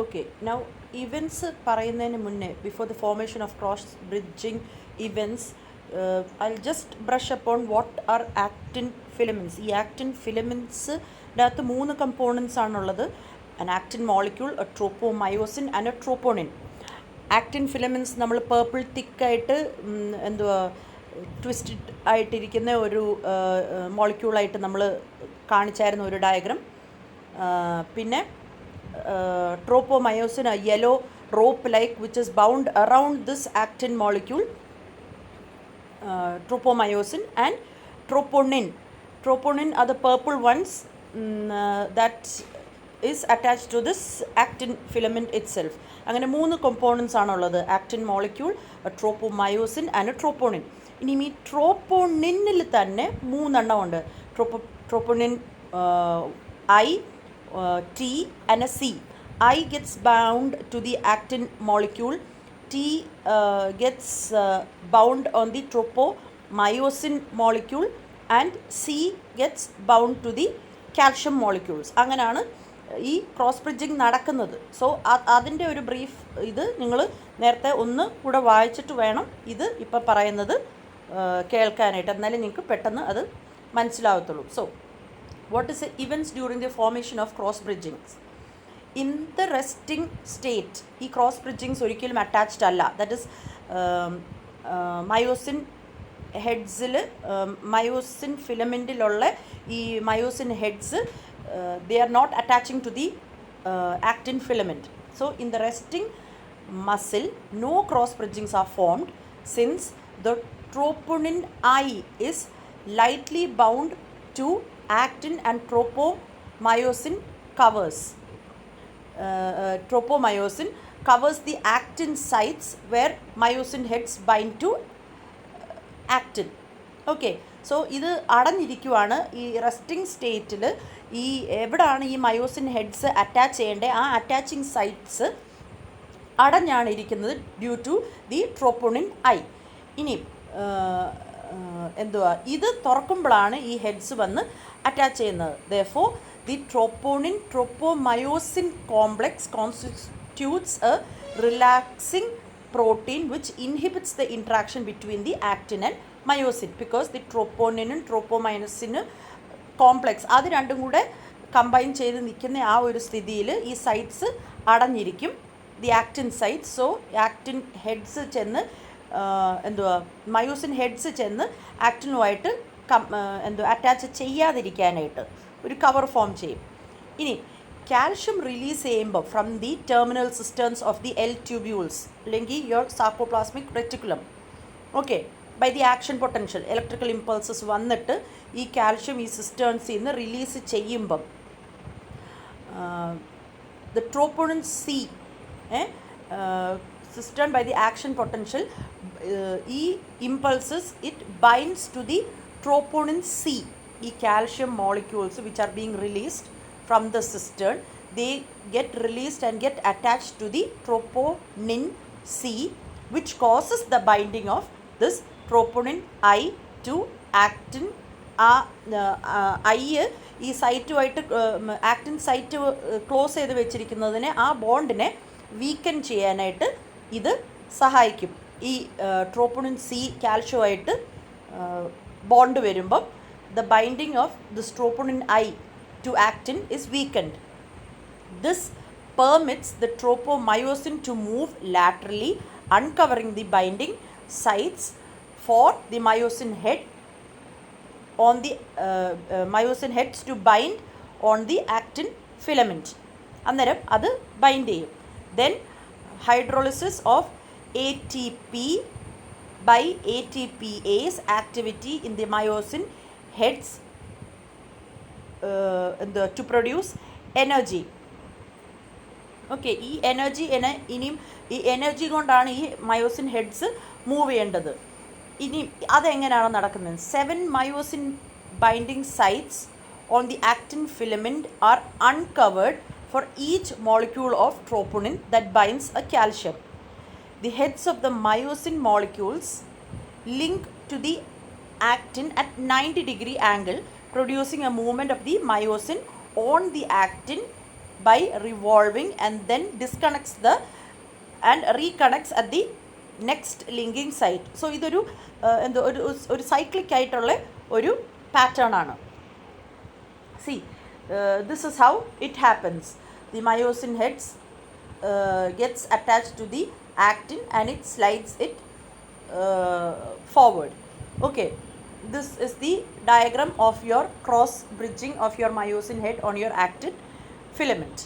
Okay, now events പറയുന്നതിന് മുന്നേ before the formation of cross bridging events, I'll just brush upon what are actin filaments. ഈ actin filaments നകത്ത് 3 components ആണുള്ളത്. an actin molecule, a tropomyosin and a troponin. actin filaments നമ്മൾ purple തിക്കായിട്ട് എന്തുവാ twisted ആയിട്ടിരിക്കുന്ന ഒരു മോളിക്യൂളായിട്ട് നമ്മൾ കാണിച്ചായിരുന്നു ഒരു ഡയഗ്രം. പിന്നെ tropomyosin, a yellow rope like which is bound around this actin molecule, tropomyosin, and troponin are the purple ones that is attached to this actin filament itself. അങ്ങനെ 3 components ആണുള്ളത്: actin molecule, a tropomyosin and a troponin. ഇനി ഈ ട്രോപ്പോണിനിൽ തന്നെ 3 എണ്ണം ഉണ്ട്: troponin I, T and a C. I gets bound to the actin molecule, T gets bound on the tropomyosin molecule, and C gets bound to the calcium molecules. അങ്ങനെയാണ് ഈ cross bridging നടക്കുന്നത്. So അതിൻ്റെ ഒരു brief ഇത് നിങ്ങൾ നേരത്തെ ഒന്ന് കൂടെ വായിച്ചിട്ട് വേണം ഇത് ഇപ്പം പറയുന്നത് കേൾക്കാനായിട്ട്, എന്നാലും നിങ്ങൾക്ക് പെട്ടെന്ന് അത് മനസ്സിലാവത്തുള്ളൂ. So what is the events during the formation of cross bridgings? In the resting state, ഈ ക്രോസ് ബ്രിഡ്ജിങ്സ് ഒരിക്കലും അറ്റാച്ച്ഡ് അല്ല. ദാറ്റ് ഇസ് മയോസിൻ ഹെഡ്സിൽ മയോസിൻ ഫിലമെൻറ്റിലുള്ള ഈ myosin heads they are not attaching to the actin filament. So in the resting muscle, no cross bridgings are formed since the troponin I is lightly bound to actin and tropomyosin covers the actin sites where myosin heads bind to actin. Okay, so ഇത് അടഞ്ഞിരിക്കുവാണ്. ഈ resting സ്റ്റേറ്റിൽ ഈ എവിടാണ് ഈ myosin heads attach ചെയ്യേണ്ടത് ആ attaching sites അടഞ്ഞാണ് ഇരിക്കുന്നത് due to the troponin I. ഇനി എന്തുവാ ഇത് തുറക്കുമ്പോഴാണ് ഈ ഹെഡ്സ് വന്ന് അറ്റാച്ച് ചെയ്യുന്നത്. therefore the tropomyosin complex constitutes a relaxing protein which inhibits the interaction between the actin and myosin, because the troponin tropomyosin complex അത് രണ്ടും കൂടെ കമ്പൈൻ ചെയ്ത് നിൽക്കുന്ന ആ ഒരു സ്ഥിതിയിൽ ഈ സൈറ്റ്സ് അടഞ്ഞിരിക്കും, the actin sites. So actin heads ചെന്ന് എന്തുവാ മയോസിൻ ഹെഡ്സ് ചെന്ന് ആക്റ്റിനുമായിട്ട് അറ്റാച്ച് ചെയ്യാതിരിക്കാനായിട്ട് ഒരു കവർ ഫോം ചെയ്യും. ഇനി കാൽഷ്യം റിലീസ് ചെയ്യുമ്പോൾ from the terminal cisterns of the L tubules അല്ലെങ്കിൽ your sarcoplasmic reticulum, okay, by the action potential electrical impulses വന്നിട്ട് ഈ കാൽഷ്യം ഈ സിസ്റ്റേൺസിൽ നിന്ന് റിലീസ് ചെയ്യുമ്പം the troponin C cistern by the action potential ഈ impulses it binds to the troponin C. ഈ calcium molecules which are being released from the cistern, they get released and get attached to the troponin C, which causes the binding of this troponin I to actin. I ഈ സൈറ്റുമായിട്ട് actin site close ചെയ്ത് വെച്ചിരിക്കുന്നതിനെ ആ ബോണ്ടിനെ വീക്കൻ ചെയ്യാനായിട്ട് ഇത് സഹായിക്കും. ഈ troponin C കാൽഷ്യമായിട്ട് bond വരുമ്പം the binding of this troponin I to actin is weakened. This permits the tropomyosin to move laterally, uncovering the binding sites for the myosin head on the myosin heads to bind on the actin filament. അന്നേരം അത് bind ചെയ്യും. Then hydrolysis of ATP by ATPase activity in the myosin heads to produce energy. Okay, ഈ energy ഇനിയും ഈ energy കൊണ്ടാണ് ഈ myosin heads move ചെയ്യേണ്ടത്. ഇനി അതെങ്ങനെയാണ് നടക്കുന്നത്? 7 myosin binding sites on the actin filament are uncovered for each molecule of troponin that binds a calcium. The heads of the myosin molecules link to the actin at 90-degree angle, producing a movement of the myosin on the actin by revolving and then disconnects the and reconnects at the next linking site. So ഇതൊരു എന്തോ ഒരു cyclic ആയിട്ടുള്ള ഒരു pattern ആണ്. See, this is how it happens. The myosin heads gets attached to the actin and it slides it forward. Okay, this is the diagram of your cross bridging of your myosin head on your actin filament.